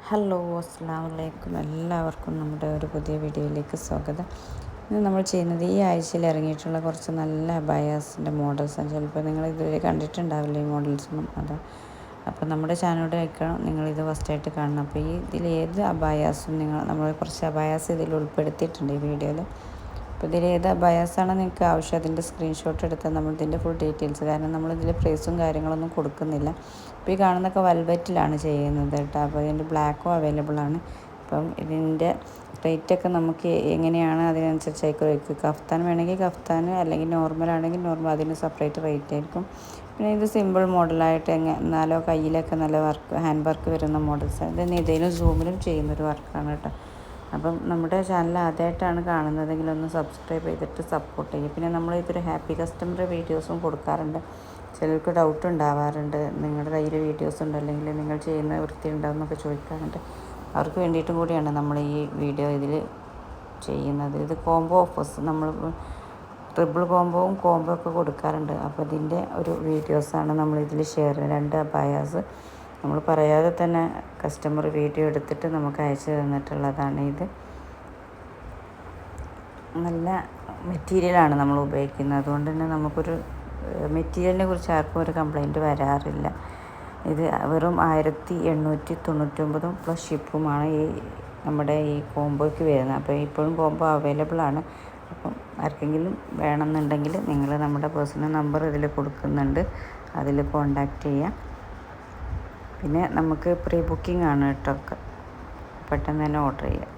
Hello, അസ്സലാമു അലൈക്കും. എല്ലാവർക്കും നമ്മുടെ ഒരു പുതിയ വീഡിയോയിലേക്ക് സ്വാഗതം. ഇന്ന് നമ്മൾ ചെയ്യുന്നത് ഈ ആഴ്ചയിൽ ഇറങ്ങിയിട്ടുള്ള കുറച്ച് നല്ല അബായാസിൻ്റെ മോഡൽസാണ്. ചിലപ്പോൾ നിങ്ങൾ ഇതുവരെ കണ്ടിട്ടുണ്ടാവില്ല ഈ മോഡൽസൊന്നും. അപ്പോൾ നമ്മുടെ ചാനലിലൂടെ അയക്കണം നിങ്ങളിത് ഫസ്റ്റായിട്ട് കാണണം. അപ്പോൾ ഇതിൽ ഏത് അബായാസും നമ്മൾ കുറച്ച് അബായാസ് ഇതിൽ ഉൾപ്പെടുത്തിയിട്ടുണ്ട് ഈ വീഡിയോയിൽ. അപ്പോൾ ഇതിൽ ഏത് അബായാസാണ് നിങ്ങൾക്ക് ആവശ്യം അതിൻ്റെ സ്ക്രീൻഷോട്ട് എടുത്താൽ നമ്മൾ ഇതിൻ്റെ ഫുൾ ഡീറ്റെയിൽസ്, കാരണം നമ്മളിതിൽ പ്രൈസും കാര്യങ്ങളൊന്നും കൊടുക്കുന്നില്ല. അപ്പോൾ ഈ കാണുന്നതൊക്കെ വെൽവെറ്റിലാണ് ചെയ്യുന്നത് കേട്ടോ. അപ്പോൾ ഇതിൻ്റെ ബ്ലാക്കും അവൈലബിൾ ആണ്. അപ്പം ഇതിൻ്റെ റേറ്റൊക്കെ നമുക്ക് എങ്ങനെയാണ് അതിനനുസരിച്ചായിരിക്കും റേറ്റ്. കഫ്താൻ വേണമെങ്കിൽ കഫ്താൻ, അല്ലെങ്കിൽ നോർമൽ ആണെങ്കിൽ നോർമൽ, അതിന് സെപ്പറേറ്റ് റേറ്റ് ആയിരിക്കും. പിന്നെ ഇത് സിമ്പിൾ മോഡലായിട്ട് എന്നാലോ കയ്യിലൊക്കെ നല്ല വർക്ക്, ഹാൻഡ് വർക്ക് വരുന്ന മോഡൽസ്. ഇത് നിതയിലും സൂമിലും ചെയ്യുന്നൊരു വർക്കാണ് കേട്ടോ. അപ്പം നമ്മുടെ ചാനൽ ആദ്യമായിട്ടാണ് കാണുന്നതെങ്കിൽ ഒന്ന് സബ്സ്ക്രൈബ് ചെയ്തിട്ട് സപ്പോർട്ട് ചെയ്യും. പിന്നെ നമ്മൾ ഇതൊരു ഹാപ്പി കസ്റ്റമർ വീഡിയോസും കൊടുക്കാറുണ്ട്. ചിലർക്ക് ഡൗട്ട് ഉണ്ടാവാറുണ്ട്, നിങ്ങളുടെ കയ്യിൽ വീഡിയോസ് ഉണ്ടോ അല്ലെങ്കിൽ നിങ്ങൾ ചെയ്യുന്ന വൃത്തി ഉണ്ടോ എന്നൊക്കെ ചോദിക്കാറുണ്ട്. അവർക്ക് വേണ്ടിയിട്ടും കൂടിയാണ് നമ്മൾ ഈ വീഡിയോ ഇതിൽ ചെയ്യുന്നത്. ഇത് കോംബോ ഓഫേഴ്സ്, നമ്മൾ ട്രിപ്പിൾ കോംബോവും കോംബോ ഒക്കെ കൊടുക്കാറുണ്ട്. അപ്പോൾ ഇതിൻ്റെ ഒരു വീഡിയോസാണ് നമ്മളിതിൽ ഷെയർ ചെയ്യുന്നത്. 2 അബായാസ് നമ്മൾ പറയാതെ തന്നെ കസ്റ്റമർ വീഡിയോ എടുത്തിട്ട് നമുക്ക് അയച്ചു തന്നിട്ടുള്ളതാണ്. ഇത് നല്ല മെറ്റീരിയലാണ് നമ്മൾ ഉപയോഗിക്കുന്നത്, അതുകൊണ്ട് തന്നെ നമുക്കൊരു മെറ്റീരിയലിനെ കുറിച്ച് ആർക്കും ഒരു കംപ്ലൈൻറ്റ് വരാറില്ല. ഇത് വെറും 1899 പ്ലസ് ഷിപ്പുമാണ് നമ്മുടെ ഈ കോംബോയ്ക്ക് വരുന്നത്. അപ്പോൾ ഇപ്പോഴും കോംബോ അവൈലബിൾ ആണ്. അപ്പം ആർക്കെങ്കിലും വേണമെന്നുണ്ടെങ്കിൽ നിങ്ങൾ നമ്മുടെ പേഴ്സണൽ നമ്പർ ഇതിൽ കൊടുക്കുന്നുണ്ട്, അതിൽ കോണ്ടാക്റ്റ് ചെയ്യാം. പിന്നെ നമുക്ക് പ്രീ ബുക്കിംഗ് ആണ് കേട്ടോ, പെട്ടെന്ന് തന്നെ ഓർഡർ ചെയ്യാം.